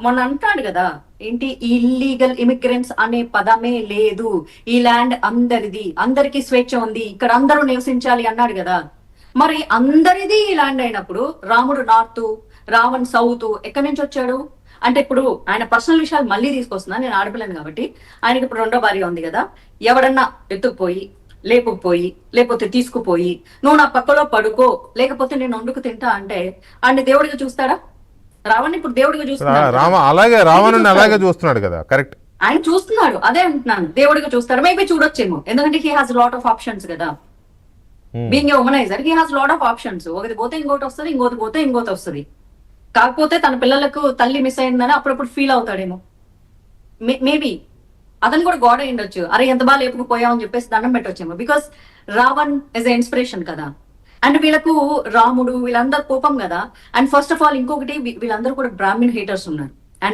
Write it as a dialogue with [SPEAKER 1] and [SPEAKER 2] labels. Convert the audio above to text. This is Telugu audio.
[SPEAKER 1] మొన్న అంటాడు కదా, ఏంటి ఇల్లీగల్ ఇమిగ్రెంట్స్ అనే పదమే లేదు, ఈ ల్యాండ్ అందరిది, అందరికీ స్వేచ్ఛ ఉంది, ఇక్కడ అందరూ నివసించాలి అన్నాడు కదా. మరి అందరిది ఈ ల్యాండ్ అయినప్పుడు రాముడు నార్త్, రావణ్ సౌత్ ఎక్కడి నుంచి వచ్చాడు? అంటే ఇప్పుడు ఆయన పర్సనల్ విషయాలు మళ్ళీ తీసుకొస్తున్నా, నేను ఆడపిల్లను కాబట్టి. ఆయనకి ఇప్పుడు రెండో భార్య ఉంది కదా, ఎవడన్నా ఎత్తుకుపోయి లేపుకుపోయి లేకపోతే తీసుకుపోయి నువ్వు నా పక్కలో పడుకో లేకపోతే నేను వండుకు తింటా అంటే ఆయన దేవుడిగా చూస్తాడా? రావణ్ ఇప్పుడు దేవుడిగా చూస్తున్నాడు,
[SPEAKER 2] అలాగే రావణుని అలాగే చూస్తున్నాడు కదా. కరెక్ట్,
[SPEAKER 1] ఆయన చూస్తున్నాడు, అదే అంటున్నాను, దేవుడిగా చూస్తాడు. మేబీ చూడొచ్చేమో, ఎందుకంటే he has lot of options కదా. Being a womaniser he has lot of options. ఒకటి పోతే ఇంకోటి వస్తుంది, ఇంకోటి పోతే ఇంకోటి వస్తుంది. కాకపోతే తన పిల్లలకు తల్లి మిస్ అయిందని అప్పుడప్పుడు ఫీల్ అవుతాడేమో. మేబీ అతను కూడా గోడ అయ్యుండొచ్చు, అరే ఎంత బాగా లేపుకుపోయామని చెప్పేసి దండం పెట్టొచ్చేమో. Because Ravan is a inspiration కదా. అండ్ వీళ్ళకు రాముడు వీళ్ళందరూ కోపం కదా. అండ్ ఫస్ట్ ఆఫ్ ఆల్ ఇంకొకటి, వీళ్ళందరూ కూడా బ్రాహ్మణ్ హేటర్స్ ఉన్నారు.